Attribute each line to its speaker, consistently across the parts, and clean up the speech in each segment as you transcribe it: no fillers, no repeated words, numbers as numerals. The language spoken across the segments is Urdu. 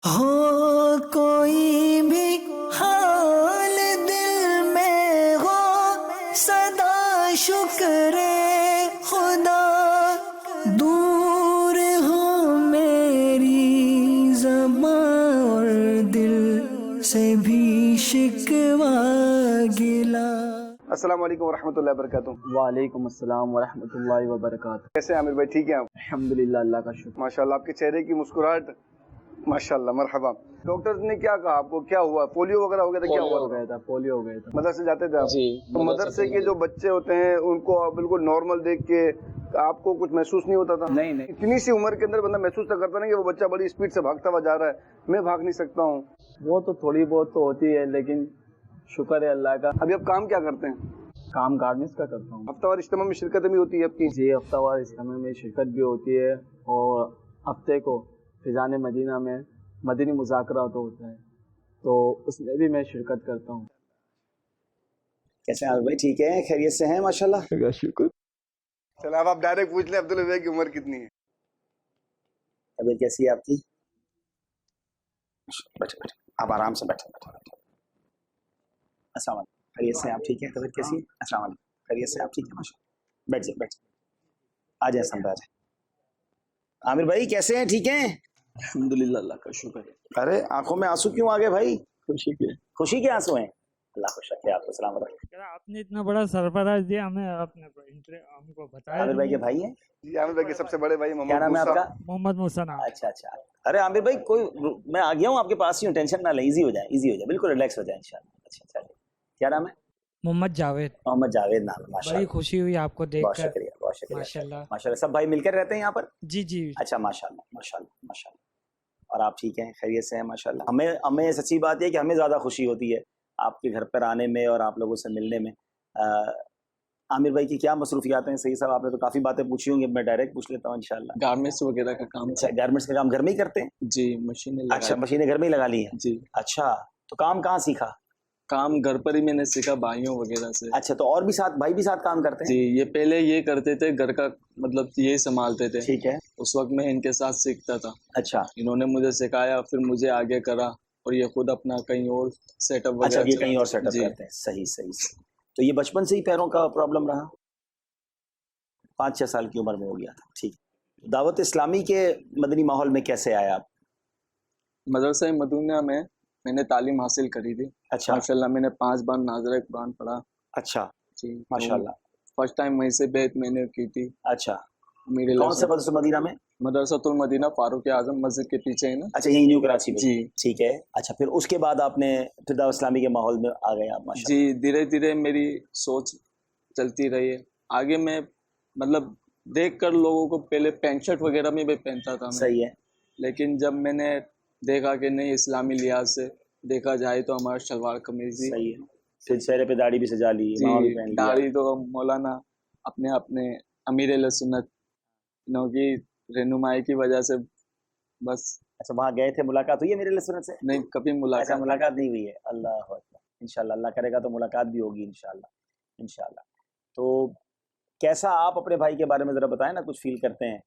Speaker 1: ہو کوئی بھی حال دل میں ہو، صدا شکر خدا، دور ہو میری زبان اور دل سے بھی شکوہ گلا۔
Speaker 2: السلام علیکم ورحمۃ اللہ وبرکاتہ۔
Speaker 3: وعلیکم السلام ورحمۃ اللہ وبرکاتہ۔
Speaker 2: کیسے ہیں عامر بھائی؟ ٹھیک ہیں آپ؟
Speaker 3: الحمدللہ، اللہ کا شکر۔
Speaker 2: ماشاء اللہ، آپ کے چہرے کی مسکراہٹ ماشاء اللہ، مرحبا۔ ڈاکٹرز نے کیا کہا آپ کو؟ کیا ہوا؟ پولیو وغیرہ ہو گیا تھا؟ کیا
Speaker 3: پولیو
Speaker 2: ہوا
Speaker 3: ہو گیا تھا، پولیو ہو گیا تھا۔
Speaker 2: مدرسے جاتے تھے آپ؟
Speaker 3: جی،
Speaker 2: تو مدرسے کے جو بچے ہوتے ہیں ان کو بالکل نارمل دیکھ کے آپ کو کچھ محسوس نہیں ہوتا تھا؟
Speaker 3: نہیں نہیں،
Speaker 2: اتنی سی عمر کے اندر بندہ محسوس تو کرتا نہیں کہ وہ بچہ بڑی اسپیڈ سے بھاگتا ہوا جا رہا ہے، میں بھاگ نہیں سکتا ہوں۔
Speaker 3: وہ تو تھوڑی بہت تو ہوتی ہے، لیکن شکر ہے اللہ کا۔
Speaker 2: ابھی آپ کام کیا کرتے ہیں؟
Speaker 3: کام گارمنٹس کا کرتا ہوں۔
Speaker 2: ہفتہ وار اجتماع میں شرکت بھی ہوتی ہے آپ کی؟
Speaker 3: جی، ہفتہ وار اجتماع میں شرکت بھی ہوتی ہے، اور ہفتے کو فیضان مدینہ میں مدنی مذاکرات ہوتا ہے، تو اس میں بھی میں شرکت کرتا ہوں۔
Speaker 4: کیسے ہیں بھائی؟ ٹھیک ہے، خیریت سے ہیں ماشاءاللہ؟
Speaker 3: شکر۔
Speaker 2: چلو اب آپ ڈائریکٹ پوچھ لیں، عبداللہ بھائی کی عمر کتنی ہے؟
Speaker 4: طبیعت کیسی ہے آپ کی؟ بیٹھے بیٹھے، آپ آرام سے بیٹھے بیٹھے۔ السلام علیکم، خیریت سے ہیں آپ؟ ٹھیک ہے، طبیعت کیسی ہے؟ السلام علیکم، خیریت سے ہیں آپ؟ ٹھیک ہے ماشاءاللہ، بیٹھ جائیں بیٹھ جائیں، آ جائیں سمجھا جائیں۔ عامر بھائی کیسے ہیں؟ ٹھیک ہیں؟
Speaker 3: الحمدللہ، اللہ کا شکر ہے۔
Speaker 4: ارے آنکھوں میں آنسو کیوں آ گئے بھائی؟
Speaker 3: خوشی کے
Speaker 4: خوشی کے آنسو ہیں؟ اللہ خوش رکھے آپ کو، سلامت رکھے۔
Speaker 5: آپ نے اتنا بڑا سرفراز دیا ہمیں، آپ نے ہم کو بتایا۔
Speaker 4: عامر بھائی کے بھائی ہیں؟
Speaker 2: جی، عامر بھائی کے سب سے بڑے بھائی
Speaker 4: کیا
Speaker 2: محمد
Speaker 4: نام ہے آپ
Speaker 2: موسیٰ۔
Speaker 4: کا؟
Speaker 5: محمد موسیٰ نام۔
Speaker 4: اچھا اچھا، ارے عامر بھائی کوئی، میں آ گیا ہوں آپ کے پاس ہی ہوں، ٹینشن نہ لیں، ایزی ہو جائیں، ایزی ہو جائیں، بالکل ریلیکس ہو جائیں انشاءاللہ۔ اچھا چلیے، کیا نام ہے؟
Speaker 5: محمد جاوید۔
Speaker 4: محمد جاوید نام ہے، ماشاء
Speaker 5: بڑی
Speaker 4: اللہ،
Speaker 5: خوشی ہوئی آپ کو دیکھ
Speaker 4: بہت
Speaker 5: کر۔
Speaker 4: شکریہ بہت شکریہ
Speaker 5: ماشاءاللہ۔
Speaker 4: ماشاء اللہ۔ سب بھائی مل کر رہتے ہیں یہاں پر؟
Speaker 5: جی جی۔
Speaker 4: اچھا، ماشاء اللہ ماشاء اللہ ماشاء اللہ۔ اور آپ ٹھیک ہیں، خیریت سے ہیں؟ ماشاء اللہ۔ ہمیں سچی بات ہے کہ ہمیں زیادہ خوشی ہوتی ہے آپ کے گھر پر آنے میں اور آپ لوگوں سے ملنے میں۔ عامر بھائی کی کیا مصروفیات ہیں؟ صحیح صاحب، آپ نے تو کافی باتیں پوچھی ہوں گی، میں ڈائریکٹ پوچھ لیتا ہوں انشاءاللہ۔
Speaker 3: گارمنٹس وغیرہ کا کام۔
Speaker 4: اچھا، گارمنٹس کا کام گھر میں ہی کرتے ہیں؟
Speaker 3: جی، مشینیں
Speaker 4: اچھا، مشینیں گھر میں ہی لگا لی ہیں؟
Speaker 3: جی،
Speaker 4: اچھا، تو کام کہاں سیکھا؟
Speaker 3: کام گھر پر ہی میں نے سیکھا، بھائیوں وغیرہ سے۔
Speaker 4: اچھا، تو اور بھی ساتھ بھائی بھی ساتھ کام کرتے
Speaker 3: جی،
Speaker 4: ہیں؟
Speaker 3: یہ پہلے یہ کرتے تھے، گھر کا مطلب یہی سنبھالتے تھے،
Speaker 4: ٹھیک ہے،
Speaker 3: اس وقت میں ان کے ساتھ سیکھتا تھا۔
Speaker 4: اچھا
Speaker 3: انہوں نے مجھے سکھایا، پھر مجھے آگے کرا، اور یہ خود اپنا کہیں اور سیٹ اپ
Speaker 4: اچھا،
Speaker 3: وغیرہ
Speaker 4: یہ کہیں اور سیٹ اپ
Speaker 3: جی
Speaker 4: کرتے ہیں، صحیح صحیح صحیح۔ تو یہ بچپن سے ہی پیروں کا پرابلم رہا؟ 5-6 سال کی عمر میں ہو گیا تھا، ٹھیک۔ دعوت اسلامی کے مدنی ماحول میں کیسے آیا آپ؟
Speaker 3: مدرسہ مدینہ میں نے تعلیم حاصل کری تھی۔
Speaker 4: اچھا
Speaker 3: ماشاءاللہ، میں نے 5 بار ناظرہ قرآن پڑھا۔
Speaker 4: اچھا،
Speaker 3: جی،
Speaker 4: ماشاءاللہ۔
Speaker 3: فرسٹ ٹائم وہیں سے بیعت میں نے کی تھی۔
Speaker 4: اچھا،
Speaker 3: میرے
Speaker 4: کون سے مدرسہ مدینہ میں؟
Speaker 3: مدرسۃ المدینہ فاروق اعظم مسجد کے پیچھے ہے نا۔
Speaker 4: اچھا، یہی نیو کراچی میں؟
Speaker 3: جی
Speaker 4: ٹھیک ہے۔ اچھا، پھر اس کے بعد آپ نے پھر دعوت اسلامی کے ماحول میں آ گئے آپ؟ ماشاءاللہ۔
Speaker 3: جی، دھیرے دھیرے میری سوچ چلتی رہی ہے آگے۔ میں مطلب دیکھ کر لوگوں کو پہلے پینٹ شرٹ وغیرہ میں بھی پہنتا تھا میں،
Speaker 4: صحیح ہے،
Speaker 3: لیکن جب میں نے دیکھا کہ نہیں، اسلامی لحاظ سے دیکھا جائے تو ہمارا شلوار قمیض ہی۔
Speaker 4: صحیح ہے، پھر چہرے پہ داڑھی بھی سجا لی، ماما بھی پہن
Speaker 3: جی،
Speaker 4: لیا۔
Speaker 3: داڑھی تو مولانا اپنے امیر اہل سنت انہوں کی رہنمائی کی وجہ سے بس۔
Speaker 4: اچھا، وہاں گئے تھے، ملاقات ہوئی ہے میرے لسنت سے؟
Speaker 3: نہیں، کبھی
Speaker 4: ایسا
Speaker 3: ملاقات
Speaker 4: ملاقات نہیں ہوئی ہے؟ اللہ اکبر، انشاءاللہ اللہ کرے گا تو ملاقات بھی ہوگی انشاءاللہ انشاءاللہ۔ تو کیسا آپ اپنے بھائی کے بارے میں ذرا بتائیں نا، کچھ فیل کرتے ہیں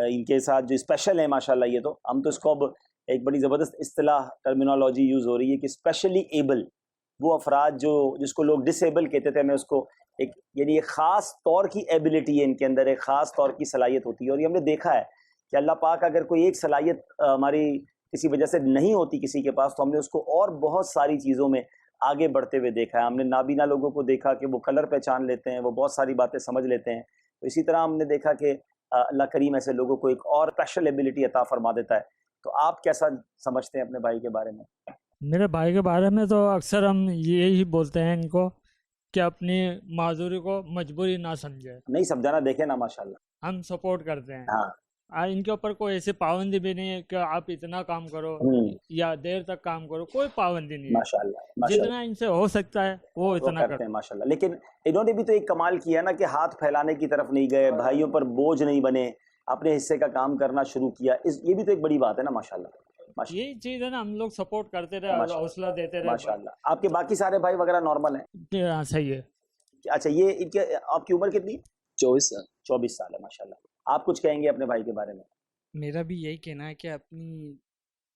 Speaker 4: ان کے ساتھ جو اسپیشل ہیں ماشاءاللہ؟ یہ تو ہم تو اس کو اب ایک بڑی زبردست اصطلاح ٹرمینالوجی یوز ہو رہی ہے کہ اسپیشلی ایبل، وہ افراد جو جس کو لوگ ڈس ایبل کہتے تھے، میں اس کو ایک یعنی ایک خاص طور کی ایبلٹی ہے ان کے اندر، ایک خاص طور کی صلاحیت ہوتی ہے۔ اور یہ ہم نے دیکھا ہے کہ اللہ پاک اگر کوئی ایک صلاحیت ہماری کسی وجہ سے نہیں ہوتی کسی کے پاس، تو ہم نے اس کو اور بہت ساری چیزوں میں آگے بڑھتے ہوئے دیکھا ہے۔ ہم نے نابینا لوگوں کو دیکھا کہ وہ کلر پہچان لیتے ہیں، وہ بہت ساری باتیں سمجھ لیتے ہیں۔ تو اسی طرح ہم نے دیکھا کہ اللہ کریم ایسے لوگوں کو ایک اور اسپیشل ایبلٹی عطا فرما دیتا ہے۔ تو آپ کیسا سمجھتے ہیں اپنے بھائی کے بارے میں؟
Speaker 5: میرے بھائی کے بارے میں تو اکثر ہم یہی بولتے ہیں ان کو کہ اپنی معذوری کو مجبوری نہ سمجھے،
Speaker 4: نہیں سمجھانا، دیکھیں نا ماشاءاللہ۔
Speaker 5: ہم سپورٹ کرتے ہیں۔
Speaker 4: ہاں،
Speaker 5: ان کے اوپر کوئی ایسی پابندی بھی نہیں ہے کہ آپ اتنا کام کرو یا دیر تک کام کرو، کوئی پابندی نہیں ہے۔
Speaker 4: ماشاءاللہ
Speaker 5: جتنا ان سے ہو سکتا ہے وہ اتنا
Speaker 4: کرتے ہیں ماشاءاللہ۔ لیکن انہوں نے بھی تو ایک کمال کیا نا کہ ہاتھ پھیلانے کی طرف نہیں گئے، بھائیوں پر بوجھ نہیں بنے، اپنے حصے کا کام کرنا شروع کیا۔ یہ بھی تو ایک بڑی بات ہے نا ماشاءاللہ۔
Speaker 5: یہی چیز ہے نا، ہم لوگ سپورٹ کرتے رہے، حوصلہ دیتے رہے۔
Speaker 4: ماشاءاللہ۔ آپ کے باقی سارے بھائی وغیرہ نارمل ہیں؟
Speaker 5: ہاں، صحیح ہے۔
Speaker 4: اچھا، یہ ان کے آپ کی عمر کتنی؟
Speaker 3: 24 سال۔
Speaker 4: 24 سال ہے، ماشاءاللہ۔ آپ کچھ کہیں گے اپنے بھائی کے بارے میں؟
Speaker 6: میرا بھی یہی کہنا ہے کہ اپنی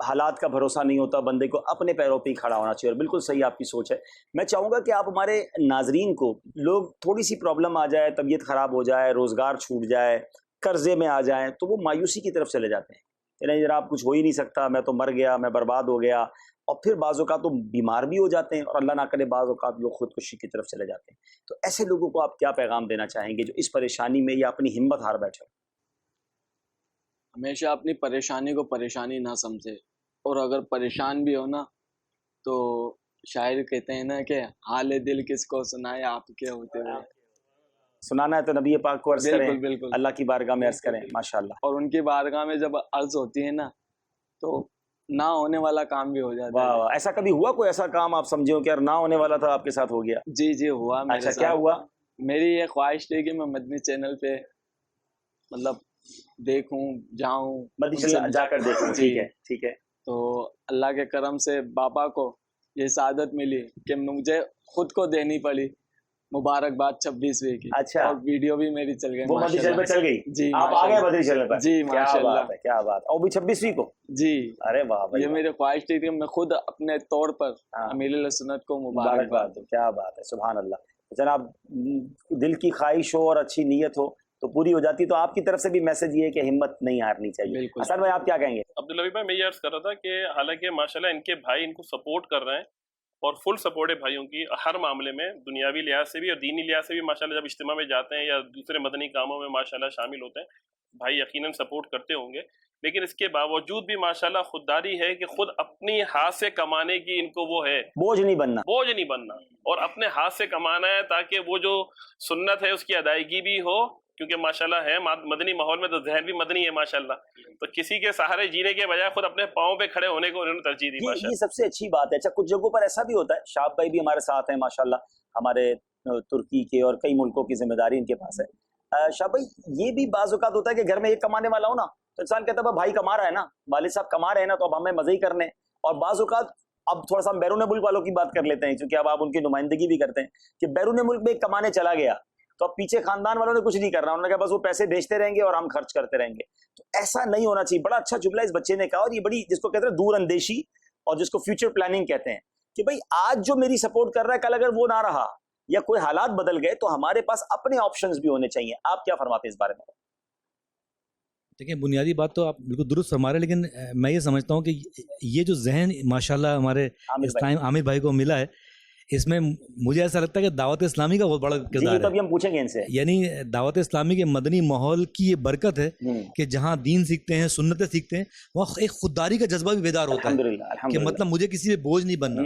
Speaker 4: حالات کا بھروسہ نہیں ہوتا, بندے کو اپنے پیروں پہ ہی کھڑا ہونا چاہیے, اور بالکل صحیح آپ کی سوچ ہے. میں چاہوں گا کہ آپ ہمارے ناظرین کو, لوگ تھوڑی سی پرابلم آ جائے, طبیعت خراب ہو جائے, روزگار چھوٹ جائے, قرضے میں آ جائیں, تو وہ مایوسی کی طرف چلے جاتے ہیں, یعنی جناب کچھ ہو ہی نہیں سکتا, میں تو مر گیا, میں برباد ہو گیا, اور پھر بعض اوقات تو بیمار بھی ہو جاتے ہیں, اور اللہ نہ کرے بعض اوقات لوگ خودکشی کی طرف چلے جاتے ہیں. تو ایسے لوگوں کو آپ کیا پیغام دینا چاہیں گے جو اس پریشانی میں یا اپنی ہمت ہار بیٹھے؟
Speaker 3: ہمیشہ اپنی پریشانی کو پریشانی نہ سمجھے, اور اگر پریشان بھی ہو نا تو شاعر کہتے ہیں نا کہ حال دل کس کو سنائے آپ کے ہوتے ہوئے.
Speaker 4: سنانا ہے تو نبی پاک کو عرض کریں,
Speaker 3: بالکل بالکل,
Speaker 4: اللہ کی بارگاہ میں عرض کریں. ماشاءاللہ.
Speaker 3: اور ان کی بارگاہ میں جب عرض ہوتی ہے نا تو نہ ہونے والا کام بھی ہو جاتا
Speaker 4: واہ
Speaker 3: ہے.
Speaker 4: واہ, ایسا کبھی ہوا کوئی ایسا کام آپ سمجھے ہو کہ یار نہ ہونے والا تھا آپ کے ساتھ ہو گیا؟
Speaker 3: جی جی ہوا میرے
Speaker 4: اچھا,
Speaker 3: ساتھ.
Speaker 4: کیا ہوا؟
Speaker 3: میری یہ خواہش تھی کہ میں مدنی چینل پہ مطلب دیکھوں, جاؤں,
Speaker 4: مدنی چینل جا کر دیکھوں. ٹھیک ہے, ٹھیک ہے.
Speaker 3: تو اللہ کے کرم سے بابا کو یہ سعادت ملی کہ مجھے خود کو دینی پڑی مبارکباد 26ویں کی.
Speaker 4: اچھا,
Speaker 3: اور ویڈیو بھی میری چل گئی,
Speaker 4: وہ مدنی چینل پہ چل گئی.
Speaker 3: جی
Speaker 4: آپ آ گئے مدنی چینل پر.
Speaker 3: جی
Speaker 4: کیا
Speaker 3: ماشاءاللہ.
Speaker 4: بات ہے, کیا بات. اور بھی 26ویں کو.
Speaker 3: جی
Speaker 4: ارے واہ بھائی,
Speaker 3: یہ میری خواہش تھی کہ میں خود اپنے طور پر امیر علیہ سنت کو مبارکباد دوں.
Speaker 4: کیا بات ہے, سبحان اللہ. جناب دل کی خواہش ہو اور اچھی نیت ہو تو پوری ہو جاتی. تو آپ کی طرف سے بھی میسج یہ ہے کہ ہمت نہیں ہارنی چاہیے. حسن بھائی آپ کیا کہیں گے؟
Speaker 6: عبداللہ بھائی میں یہ عرض کر رہا تھا کہ حالانکہ ماشاءاللہ ان کے بھائی ان کو سپورٹ کر رہے ہیں, اور فل سپورٹ ہے بھائیوں کی ہر معاملے میں, دنیاوی لحاظ سے بھی اور دینی لحاظ سے بھی. ماشاءاللہ جب اجتماع میں جاتے ہیں یا دوسرے مدنی کاموں میں ماشاءاللہ شامل ہوتے ہیں, بھائی یقیناً سپورٹ کرتے ہوں گے, لیکن اس کے باوجود بھی ماشاءاللہ خودداری ہے کہ خود اپنی ہاتھ سے کمانے کی ان کو وہ ہے,
Speaker 4: بوجھ نہیں بننا,
Speaker 6: اور اپنے ہاتھ سے کمانا ہے تاکہ وہ جو سنت ہے اس کی ادائیگی بھی ہو, کیونکہ ماشاءاللہ ہے مدنی ماحول میں تو ذہن بھی مدنی ہے ماشاءاللہ, تو کسی کے سہارے جینے کے بجائے خود اپنے پاؤں پہ کھڑے ہونے کو انہوں نے ترجیح دی.
Speaker 4: یہ سب سے اچھی بات ہے. اچھا, کچھ جگہوں پر ایسا بھی ہوتا ہے, شاہب بھائی بھی ہمارے ساتھ ہیں ماشاءاللہ, ہمارے ترکی کے اور کئی ملکوں کی ذمہ داری ان کے پاس ہے. شاہب بھائی یہ بھی بعض اوقات ہوتا ہے کہ گھر میں ایک کمانے والا ہو نا تو انسان کہتا ہے بھائی کما رہا ہے نا, والد صاحب کما رہے ہیں نا, تو اب ہمیں مزے ہی کرنے. اور بعض اوقات اب تھوڑا سا ہم بیرون ملک والوں کی بات کر لیتے ہیں, کیونکہ اب آپ ان کی نمائندگی بھی کرتے ہیں, کہ بیرون ملک میں ایک کمانے چلا گیا تو اب پیچھے خاندان والوں نے کچھ نہیں کرنا, انہوں نے کہا بس وہ پیسے بھیجتے رہیں گے اور ہم خرچ کرتے رہیں گے. تو ایسا نہیں ہونا چاہیے. بڑا اچھا جملہ اس بچے نے کہا, اور یہ بڑی جس کو کہتے ہیں دور اندیشی, اور جس کو فیوچر پلاننگ کہتے ہیں, کہ بھائی آج جو میری سپورٹ کر رہا ہے کل اگر وہ نہ رہا یا کوئی حالات بدل گئے تو ہمارے پاس اپنے آپشنز بھی ہونے چاہیے. آپ کیا فرماتے ہیں اس بارے میں؟
Speaker 7: دیکھیں بنیادی بات تو آپ بالکل درست فرما رہے ہیں, لیکن میں یہ سمجھتا ہوں کہ یہ جو ذہن ماشاءاللہ ہمارے عامر بھائی کو ملا ہے, اس میں مجھے ایسا لگتا ہے کہ دعوت اسلامی کا بہت بڑا کردار ہے.
Speaker 4: ابھی ہم پوچھیں گے ان سے,
Speaker 7: یعنی دعوت اسلامی کے مدنی ماحول کی یہ برکت ہے کہ جہاں دین سیکھتے ہیں, سنتیں سیکھتے ہیں, وہاں ایک خودداری کا جذبہ بھی بیدار ہوتا ہے کہ مطلب مجھے کسی پہ بوجھ نہیں بننا.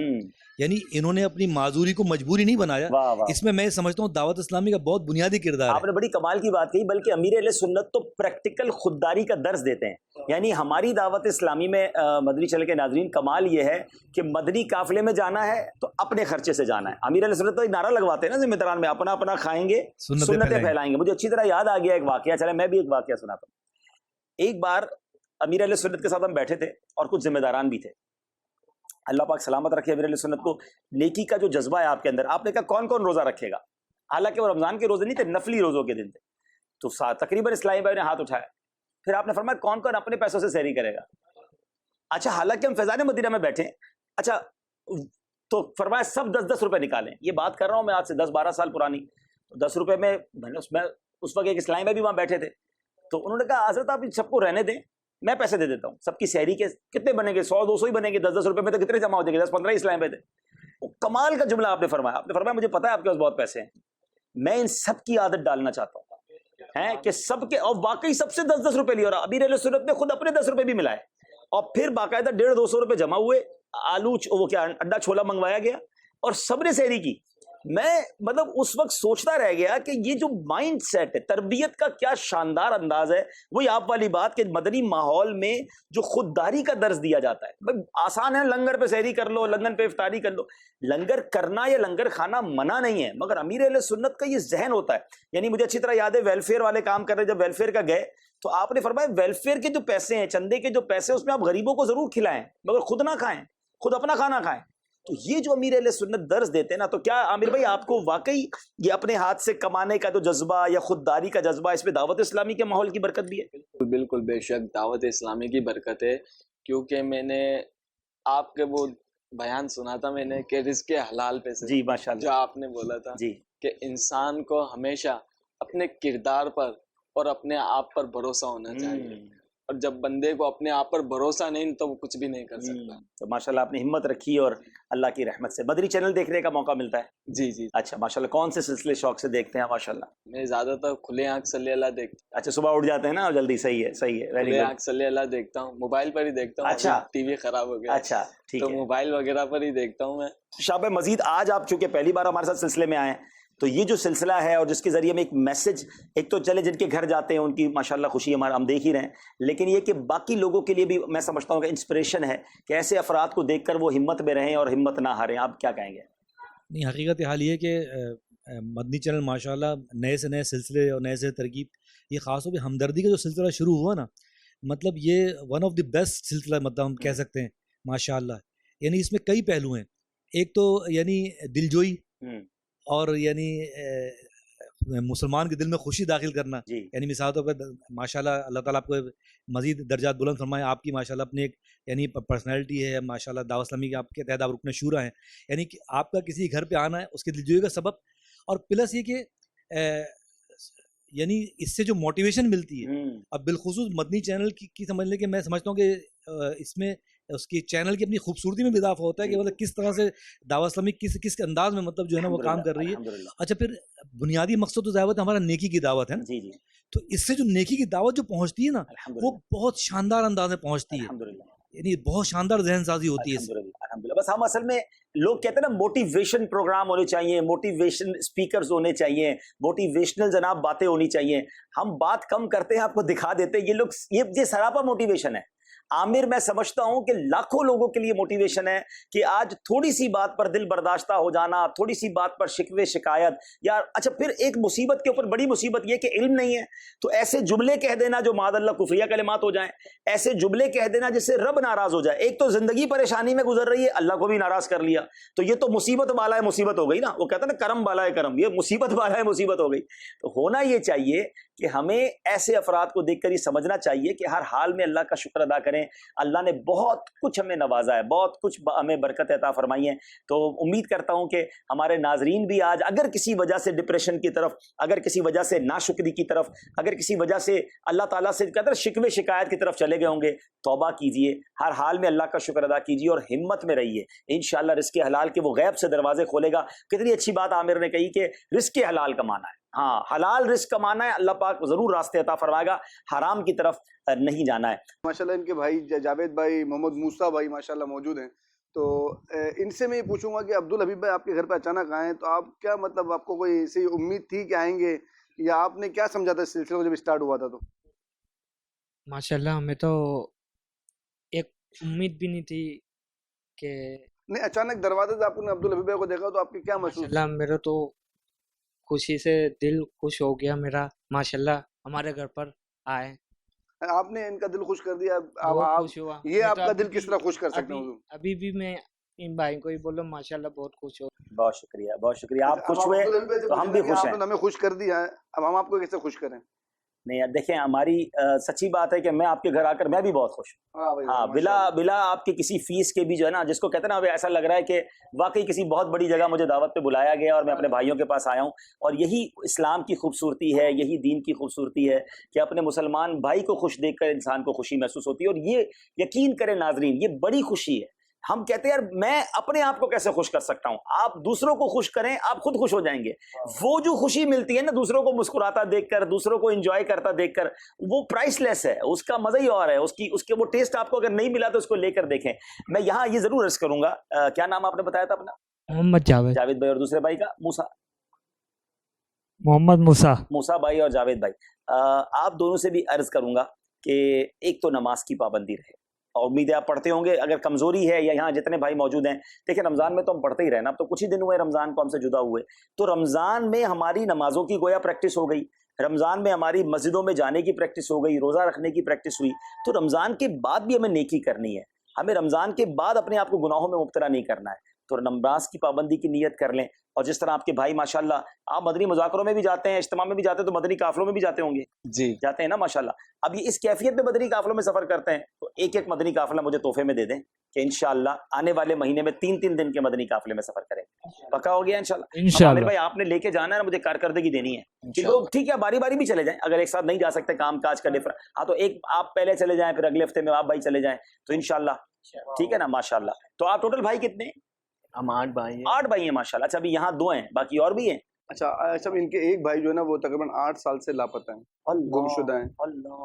Speaker 7: یعنی انہوں نے اپنی معذوری کو مجبوری نہیں بنایا. اس میں میں سمجھتا ہوں دعوت اسلامی کا بہت بنیادی کردار ہے.
Speaker 4: آپ نے بڑی کمال کی بات کہی, بلکہ امیر اہل سنت تو پریکٹیکل خودداری کا درس دیتے ہیں. یعنی ہماری دعوت اسلامی میں مدنی چینل کے ناظرین کمال یہ ہے کہ مدنی قافلے میں جانا ہے تو اپنے خرچے سے جانا ہے. امیر اہل سنت تو ایک نعرہ لگواتے ہیں نا ذمہ داران میں, اپنا اپنا کھائیں گے سنتیں پھیلائیں گے. مجھے اچھی طرح یاد آ گیا ایک واقعہ, چلے میں بھی ایک واقعہ سناتا ہوں. ایک بار امیر اہل سنت کے ساتھ ہم بیٹھے تھے اور کچھ ذمہ داران بھی تھے. اللہ پاک سلامت رکھے امیر اہل سنت کو. نیکی کا جو جذبہ ہے آپ کے اندر, آپ نے کہا کون کون روزہ رکھے گا, حالانکہ وہ رمضان کے روزے نہیں تھے, نفلی روزوں کے دن تھے. تو تقریباً اسلامی بھائی نے ہاتھ اٹھایا, پھر آپ نے فرمایا کون کون اپنے پیسوں سے سحری کرے گا. اچھا, حالانکہ ہم فیضان مدینہ میں بیٹھے ہیں. اچھا, تو فرمایا سب 10-10 روپے نکالیں. یہ بات کر رہا ہوں میں آج سے 10-12 سال پرانی. 10 روپے میں اس وقت ایک اسلامی بھائی بھی وہاں بیٹھے تھے, تو انہوں نے کہا حضرت آپ سب کو رہنے دیں, میں پیسے دے دیتا ہوں. سب کی سحری کے کتنے بنے گے, 100-200 ہی بنے گے. 10-10 روپے میں تو کتنے جمع ہو جائیں گے, 10-15 اسلام پہ تھے. کمال کا جملہ آپ نے فرمایا. آپ نے فرمایا مجھے پتا ہے آپ کے پاس بہت پیسے ہیں, میں ان سب کی عادت ڈالنا چاہتا ہوں کہ سب کے, اور واقعی سب سے 10-10 روپے لیے, اور امیر اہل سنت نے خود اپنے 10 روپے بھی ملائے, اور پھر باقاعدہ 150-200 روپے جمع ہوئے, آلو وہ کیا انڈا چھولا منگوایا گیا اور سب نے سحری کی. میں مطلب اس وقت سوچتا رہ گیا کہ یہ جو مائنڈ سیٹ ہے, تربیت کا کیا شاندار انداز ہے. وہی آپ والی بات کہ مدنی ماحول میں جو خودداری کا درس دیا جاتا ہے. آسان ہے لنگر پہ سحری کر لو, لنگر پہ افطاری کر لو. لنگر کرنا یا لنگر کھانا منع نہیں ہے, مگر امیر اہل سنت کا یہ ذہن ہوتا ہے. یعنی مجھے اچھی طرح یاد ہے ویلفیئر والے کام کر رہے, جب ویلفیئر کا گئے تو آپ نے فرمایا ویلفیئر کے جو پیسے ہیں, چندے کے جو پیسے, اس میں آپ غریبوں کو ضرور کھلائیں مگر خود نہ کھائیں, خود اپنا کھانا کھائیں. تو یہ جو امیر اہل سنت درس دیتے ہیں نا, تو کیا عامر بھائی آپ کو واقعی یہ اپنے ہاتھ سے کمانے کا جو جذبہ یا خودداری کا جذبہ, اس میں دعوت اسلامی کے ماحول کی برکت بھی ہے؟
Speaker 3: بالکل بے شک دعوت اسلامی کی برکت ہے. کیونکہ میں نے آپ کے وہ بیان سنا تھا میں نے کہ رزق حلال پہ سے،
Speaker 4: جی ماشاءاللہ،
Speaker 3: جو آپ نے بولا تھا
Speaker 4: جی
Speaker 3: کہ انسان کو ہمیشہ اپنے کردار پر اور اپنے آپ پر بھروسہ ہونا چاہیے، اور جب بندے کو اپنے آپ پر بھروسہ نہیں تو وہ کچھ بھی نہیں کر سکتا۔
Speaker 4: تو ماشاءاللہ آپ نے ہمت رکھی اور اللہ کی رحمت سے مدنی چینل دیکھنے کا موقع ملتا ہے؟
Speaker 3: جی جی،
Speaker 4: اچھا ماشاءاللہ، کون سے سلسلے شوق سے دیکھتے ہیں ماشاءاللہ؟
Speaker 3: میں زیادہ تر کھلے آنکھ صلی اللہ دیکھتا ہوں۔
Speaker 4: اچھا صبح اٹھ جاتے ہیں نا جلدی، صحیح ہے صحیح ہے، ویری
Speaker 3: کھلے
Speaker 4: گڈ۔
Speaker 3: آنکھ صلی اللہ دیکھتا ہوں، موبائل پر ہی دیکھتا ہوں،
Speaker 4: اچھا،
Speaker 3: ٹی وی خراب ہو گیا
Speaker 4: اچھا ٹھیک
Speaker 3: تو
Speaker 4: ہے۔
Speaker 3: موبائل وغیرہ پر ہی دیکھتا ہوں میں۔
Speaker 4: شعبہ مزید آج آپ چونکہ پہلی بار ہمارے ساتھ سلسلے میں آئے ہیں، تو یہ جو سلسلہ ہے اور جس کے ذریعے میں ایک میسج، ایک تو چلے جن کے گھر جاتے ہیں ان کی ماشاءاللہ خوشی ہمارا ہم دیکھ ہی رہے ہیں، لیکن یہ کہ باقی لوگوں کے لیے بھی میں سمجھتا ہوں کہ انسپریشن ہے کہ ایسے افراد کو دیکھ کر وہ ہمت میں رہیں اور ہمت نہ ہاریں۔ آپ کیا کہیں گے؟
Speaker 7: نہیں، حقیقت حال یہ کہ مدنی چینل ماشاءاللہ نئے سے نئے سلسلے اور نئے سے ترکیب، یہ خاص طور پہ ہمدردی کا جو سلسلہ شروع ہوا نا، مطلب یہ ون آف دی بیسٹ سلسلہ مطلب ہم کہہ سکتے ہیں ماشاءاللہ۔ یعنی اس میں کئی پہلو ہیں، ایک تو یعنی دلجوئی اور یعنی مسلمان کے دل میں خوشی داخل کرنا، یعنی مثال طور پر ماشاءاللہ اللہ تعالیٰ آپ کو مزید درجات بلند فرمائے، آپ کی ماشاءاللہ اپنے ایک یعنی پرسنالٹی ہے ماشاءاللہ، دعوت اسلامی کے آپ کے تحت آپ رکن شورا ہیں، یعنی کہ آپ کا کسی گھر پہ آنا ہے اس کے دلجوئی کا سبب، اور پلس یہ کہ یعنی اس سے جو موٹیویشن ملتی ہے، اب بالخصوص مدنی چینل کی سمجھ لیں کہ میں سمجھتا ہوں کہ اس میں اس کی چینل کی اپنی خوبصورتی میں بھی اضافہ ہوتا ہے کہ مطلب کس طرح سے دعوت اسلامی کس انداز میں مطلب جو ہے نا وہ کام کر رہی ہے۔ اچھا پھر بنیادی مقصد تو دعوت ہمارا نیکی کی دعوت ہے نا،
Speaker 4: جی جی،
Speaker 7: تو اس سے جو نیکی کی دعوت جو پہنچتی ہے نا وہ بہت شاندار انداز میں پہنچتی ہے، یعنی بہت شاندار ذہن سازی ہوتی ہے اس سے۔
Speaker 4: الحمدللہ۔ بس ہم اصل میں لوگ کہتے ہیں نا موٹیویشن پروگرام ہونے چاہیے، موٹیویشن اسپیکرز ہونے چاہیے، موٹیویشنل جناب باتیں ہونی چاہیے، ہم بات کم کرتے ہیں، آپ کو دکھا دیتے ہیں۔ یہ لوگ یہ سراپا موٹیویشن ہے۔ عامر میں سمجھتا ہوں کہ لاکھوں لوگوں کے لیے موٹیویشن ہے کہ آج تھوڑی سی بات پر دل برداشتہ ہو جانا، تھوڑی سی بات پر شکوے شکایت، یا اچھا پھر ایک مصیبت کے اوپر بڑی مصیبت یہ کہ علم نہیں ہے، تو ایسے جملے کہہ دینا جو معاذ اللہ کفریہ کلمات ہو جائیں، ایسے جملے کہہ دینا جس سے رب ناراض ہو جائے۔ ایک تو زندگی پریشانی میں گزر رہی ہے، اللہ کو بھی ناراض کر لیا، تو یہ تو مصیبت بالا ہے مصیبت ہو گئی نا، وہ کہتے ہیں نا کرم بالا ہے کرم، یہ مصیبت بالا ہے مصیبت ہو گئی۔ تو ہونا یہ چاہیے کہ ہمیں ایسے افراد کو دیکھ کر یہ سمجھنا چاہیے کہ ہر حال میں اللہ کا شکر ادا کریں، اللہ نے بہت کچھ ہمیں نوازا ہے، بہت کچھ ہمیں برکت عطا فرمائی ہے۔ تو امید کرتا ہوں کہ ہمارے ناظرین بھی آج اگر کسی وجہ سے ڈپریشن کی طرف، اگر کسی وجہ سے ناشکری کی طرف، اگر کسی وجہ سے اللہ تعالیٰ سے کہتے ہیں شکوے شکایت کی طرف چلے گئے ہوں گے، توبہ کیجئے، ہر حال میں اللہ کا شکر ادا کیجئے اور ہمت میں رہیے۔ انشاءاللہ رزق حلال کے وہ غیب سے دروازے کھولے گا۔ کتنی اچھی بات عامر نے کہی کہ رزق حلال کمانا ہے، ہاں حلال رزق کمانا ہے، اللہ پاک ضرور راستے عطا فرمائے گا، حرام کی طرف نہیں جانا ہے۔
Speaker 2: ماشاءاللہ ان کے بھائی جاوید بھائی، محمد موسیٰ بھائی ماشاءاللہ موجود ہیں، تو ان سے میں یہ پوچھوں گا کہ عبدالحبیب بھائی آپ کے گھر پہ اچانک آئے ہیں، تو آپ کیا مطلب آپ کو کوئی ایسی امید تھی کہ آئیں گے، یا آپ نے کیا سمجھا تھا اس سلسلے کو جب اسٹارٹ ہوا تھا؟ تو
Speaker 5: ماشاءاللہ ہمیں تو ایک امید بھی نہیں تھی کہ
Speaker 2: نہیں، اچانک دروازے سے آپ نے عبدالحبیب بھائی کو دیکھا تو آپ کی کیا محسوس؟
Speaker 5: ماشاءاللہ میرا تو خوشی سے دل خوش ہو گیا میرا، ماشاءاللہ ہمارے گھر پر آئے،
Speaker 2: آپ نے ان کا دل خوش کر دیا۔
Speaker 5: بہت خوش ہوا۔
Speaker 2: یہ آپ کا دل کس طرح خوش کر سکتے ہیں؟
Speaker 5: ابھی بھی میں ان بھائی کو ہی بول رہا ہوں ماشاءاللہ بہت خوش ہو۔
Speaker 4: بہت شکریہ، بہت شکریہ، آپ خوش ہوئے تو ہم بھی خوش ہیں۔
Speaker 2: آپ نے ہمیں خوش کر دیا ہے، اب ہم آپ کو کیسے خوش کریں؟
Speaker 4: نہیں دیکھیں، ہماری سچی بات ہے کہ میں آپ کے گھر آ کر میں بھی بہت خوش ہوں، ہاں بلا آپ کی کسی فیس کے بھی جو ہے نا، جس کو کہتے ہیں نا ایسا لگ رہا ہے کہ واقعی کسی بہت بڑی جگہ مجھے دعوت پہ بلایا گیا اور میں اپنے بھائیوں کے پاس آیا ہوں، اور یہی اسلام کی خوبصورتی ہے، یہی دین کی خوبصورتی ہے کہ اپنے مسلمان بھائی کو خوش دیکھ کر انسان کو خوشی محسوس ہوتی ہے، اور یہ یقین کریں ناظرین یہ بڑی خوشی ہے۔ ہم کہتے ہیں یار میں اپنے آپ کو کیسے خوش کر سکتا ہوں، آپ دوسروں کو خوش کریں، آپ خود خوش ہو جائیں گے۔ وہ جو خوشی ملتی ہے نا دوسروں کو مسکراتا دیکھ کر، دوسروں کو انجوائے کرتا دیکھ کر، وہ پرائس لیس ہے، اس کا مزہ ہی اور ہے، اس کے وہ ٹیسٹ آپ کو اگر نہیں ملا تو اس کو لے کر دیکھیں۔ میں یہاں یہ ضرور عرض کروں گا، کیا نام آپ نے بتایا تھا اپنا؟
Speaker 5: محمد جاوید
Speaker 4: بھائی، اور دوسرے بھائی کا
Speaker 5: محمد موسیٰ
Speaker 4: بھائی اور جاوید بھائی، آپ دونوں سے بھی عرض کروں گا کہ ایک تو نماز کی پابندی رہے، اور امید ہے آپ پڑھتے ہوں گے، اگر کمزوری ہے یا یہاں جتنے بھائی موجود ہیں، دیکھیں رمضان میں تو ہم پڑھتے ہی رہے نا، اب تو کچھ ہی دن ہوئے رمضان کو ہم سے جدا ہوئے، تو رمضان میں ہماری نمازوں کی گویا پریکٹس ہو گئی، رمضان میں ہماری مسجدوں میں جانے کی پریکٹس ہو گئی، روزہ رکھنے کی پریکٹس ہوئی، تو رمضان کے بعد بھی ہمیں نیکی کرنی ہے، ہمیں رمضان کے بعد اپنے آپ کو گناہوں میں مبتلا نہیں کرنا ہے، تو نماز کی پابندی کی نیت کر لیں، اور جس طرح آپ کے بھائی ماشاءاللہ آپ مدنی مذاکروں میں بھی جاتے ہیں, اجتماع میں بھی جاتے ہیں, تو مدنی قافلوں میں بھی جاتے ہوں گے.
Speaker 3: جی
Speaker 4: جاتے ہیں نا ماشاءاللہ. اب یہ اس کیفیت میں مدنی قافلوں میں سفر کرتے ہیں, تو ایک ایک مدنی قافلہ مجھے تحفے میں دے دیں کہ انشاءاللہ آنے والے مہینے میں 3 دن کے مدنی قافلے میں سفر کریں. پکا ہو گیا انشاءاللہ. اب عامر بھائی آپ نے لے کے جانا ہے نا, مجھے کارکردگی دینی ہے. ٹھیک ہے, باری باری بھی چلے جائیں, اگر ایک ساتھ نہیں جا سکتے کام کاج کا ڈفرنٹ, ہاں تو ایک آپ پہلے چلے جائیں, پھر اگلے ہفتے میں آپ بھائی چلے جائیں, تو انشاءاللہ ٹھیک ہے نا ماشاءاللہ. تو آپ ٹوٹل بھائی کتنے ہیں؟
Speaker 3: ہم 8 بھائی ہیں.
Speaker 4: 8 بھائی ہیں ماشاءاللہ. اچھا ابھی یہاں 2 ہیں, باقی اور بھی ہیں.
Speaker 2: اچھا ان کے ایک بھائی جو ہے نا وہ تقریباً 8 سال سے لاپتہ ہیں, گمشدہ ہیں.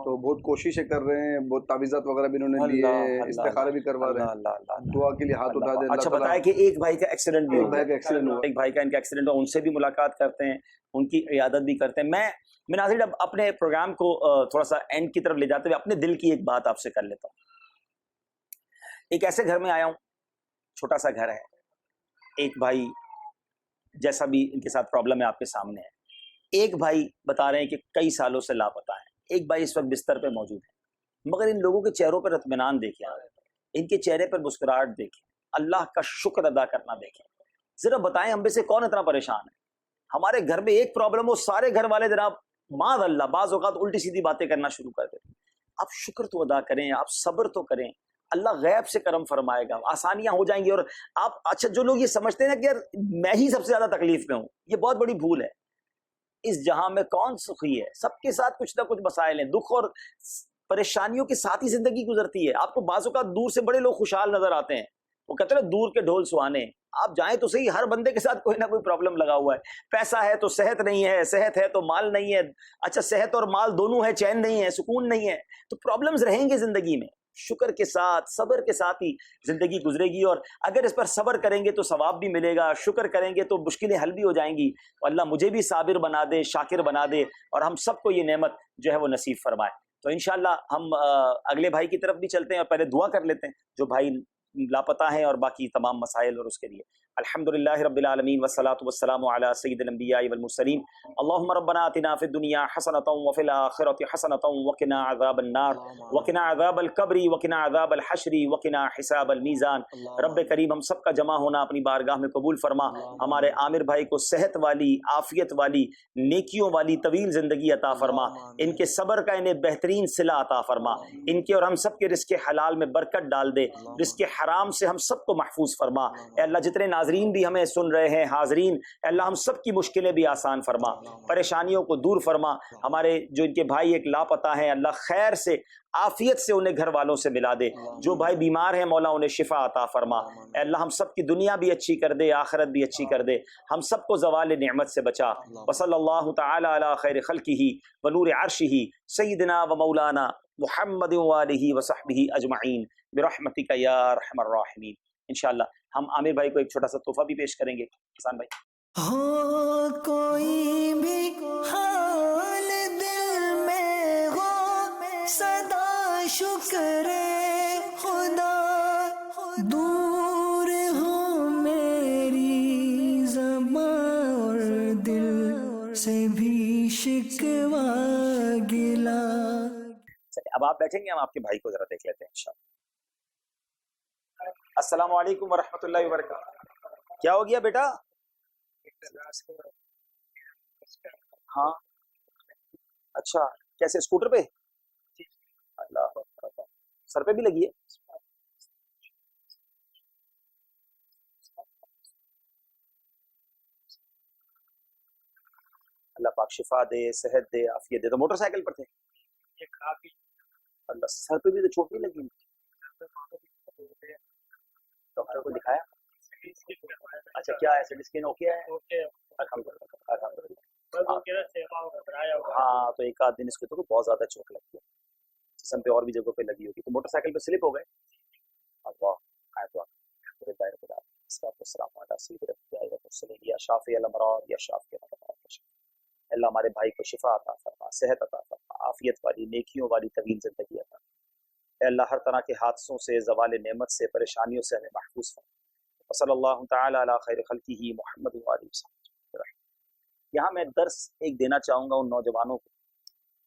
Speaker 2: تو بہت کوششیں کر رہے ہیں, بہت تعویذات وغیرہ بھی انہوں نے لیے, استخارے بھی کروا رہے ہیں, دعا کے لیے ہاتھ اٹھا دیں.
Speaker 4: اچھا بتایا کہ ایک بھائی کا ایکسیڈنٹ بھی ہو گیا, ایک بھائی کا ان کا ایکسیڈنٹ ہوا, ان سے بھی ملاقات کرتے ہیں, ان کی عیادت بھی کرتے ہیں. میں ناظرین اب اپنے پروگرام کو تھوڑا سا اینڈ کی طرف لے جاتے ہوئے اپنے دل کی ایک بات آپ سے کر لیتا ہوں. ایک ایسے گھر میں آیا ہوں, چھوٹا سا گھر ہے, ایک بھائی جیسا بھی ان کے ساتھ پرابلم ہے آپ کے سامنے ہے. ایک بھائی بتا رہے ہیں کہ کئی سالوں سے لاپتہ ہیں, ایک بھائی اس وقت بستر پہ موجود ہے, مگر ان لوگوں کے چہروں پر اطمینان دیکھیں, ان کے چہرے پر مسکراہٹ دیکھیں, اللہ کا شکر ادا کرنا دیکھیں. ذرا بتائیں ہم میں سے کون اتنا پریشان ہے؟ ہمارے گھر میں ایک پرابلم ہو, سارے گھر والے جناب معاذ اللہ بعض اوقات الٹی سیدھی باتیں کرنا شروع کر دیتے. آپ شکر تو ادا کریں, آپ صبر تو کریں, اللہ غیب سے کرم فرمائے گا, آسانیاں ہو جائیں گی. اور آپ اچھا جو لوگ یہ سمجھتے ہیں نا کہ یار میں ہی سب سے زیادہ تکلیف میں ہوں, یہ بہت بڑی بھول ہے. اس جہاں میں کون سخی ہے؟ سب کے ساتھ کچھ نہ کچھ مسائل ہیں, دکھ اور پریشانیوں کے ساتھ ہی زندگی گزرتی ہے. آپ کو بعض اوقات دور سے بڑے لوگ خوشحال نظر آتے ہیں, وہ کہتے ہیں دور کے ڈھول سہانے. آپ جائیں تو صحیح, ہر بندے کے ساتھ کوئی نہ کوئی پرابلم لگا ہوا ہے. پیسہ ہے تو صحت نہیں ہے, صحت ہے تو مال نہیں ہے. اچھا صحت اور مال دونوں ہے, چین نہیں ہے, سکون نہیں ہے, تو پرابلمز رہیں گے زندگی میں. شکر کے ساتھ صبر کے ساتھ ہی زندگی گزرے گی, اور اگر اس پر صبر کریں گے تو ثواب بھی ملے گا, شکر کریں گے تو مشکلیں حل بھی ہو جائیں گی. اللہ مجھے بھی صابر بنا دے, شاکر بنا دے, اور ہم سب کو یہ نعمت جو ہے وہ نصیب فرمائے. تو انشاءاللہ ہم اگلے بھائی کی طرف بھی چلتے ہیں, اور پہلے دعا کر لیتے ہیں جو بھائی لاپتہ ہیں اور باقی تمام مسائل اور اس کے لیے. الحمدللہ رب العالمین والصلاة والسلام علی سید الانبیاء والمرسلین. اللہم ربنا آتنا فی الدنیا حسنۃ وفی الآخرۃ حسنۃ وقنا عذاب النار وقنا عذاب القبر وقنا عذاب الحشر وقنا حساب المیزان. رب کریم ہم سب کا جمع ہونا اپنی بارگاہ میں قبول فرما. ہمارے عامر بھائی کو صحت والی, عافیت والی, نیکیوں والی طویل زندگی عطا فرما. ان کے صبر کا انہیں بہترین صلہ عطا فرما. ان کے اور ہم سب کے رزق حلال میں برکت ڈال دے, رزق حرام سے ہم سب کو محفوظ فرما. اے اللہ جتنے ناظرین بھی ہمیں سن رہے ہیں, حاضرین, اے اللہ ہم سب کی مشکلیں بھی آسان فرما, پریشانیوں کو دور فرما. ہمارے جو ان کے بھائی ایک لاپتہ ہیں, اللہ خیر سے عافیت سے انہیں گھر والوں سے ملا دے. جو بھائی بیمار ہیں مولا انہیں شفا عطا فرما. اے اللہ ہم سب کی دنیا بھی اچھی کر دے, آخرت بھی اچھی کر دے, ہم سب کو زوال نعمت سے بچا. وصلی اللہ تعالی علی خیر خلقہ ونور عرشہ سیدنا و مولانا محمد وآلہ وصحبہ اجمعین برحمتک یا ارحم الراحمین. انشاءاللہ ہم عامر بھائی کو ایک چھوٹا سا تحفہ بھی پیش کریں گے. حسان بھائی
Speaker 1: ہو کوئی بھی حال دل میں ہو, صدا شکر خدا, دور ہو میری زبان اور دل سے بھی شکوہ گلا.
Speaker 4: اب آپ بیٹھیں گے, ہم آپ کے بھائی کو ذرا دیکھ لیتے ہیں انشاءاللہ. السلام علیکم ورحمۃ اللہ وبرکاتہ. کیا ہو گیا بیٹا؟ ہاں اچھا, کیسے اسکوٹر پہ؟ اللہ سر پہ بھی لگی ہے؟ اللہ پاک شفا دے, صحت دے, عافیت دے. تو موٹر سائیکل پر تھے؟ اللہ سر پہ بھی تو چوٹ نہیں لگی؟ ڈاکٹر کو دکھایا؟ اچھا کیا ہے, سیٹی اسکین اوکے ہے؟ ہاں تو ایک آدھ دن اس کو تو بہت زیادہ چوٹ لگتی ہے, جسم پہ اور بھی جگہوں پہ لگی ہوگی. تو موٹر سائیکل پہ سلپ ہو گئے. اللہ ہمارے بھائی کو شفا عطا فرما, صحت عطا فرما, عافیت والی, نیکیوں والی طویل زندگی عطا. اے اللہ ہر طرح کے حادثوں سے, زوال نعمت سے, پریشانیوں سے ہمیں محفوظ فرما. صلی اللہ تعالی علی خیر خلقہ محمد وآلہ وسلم. یہاں میں درس ایک دینا چاہوں گا ان نوجوانوں کو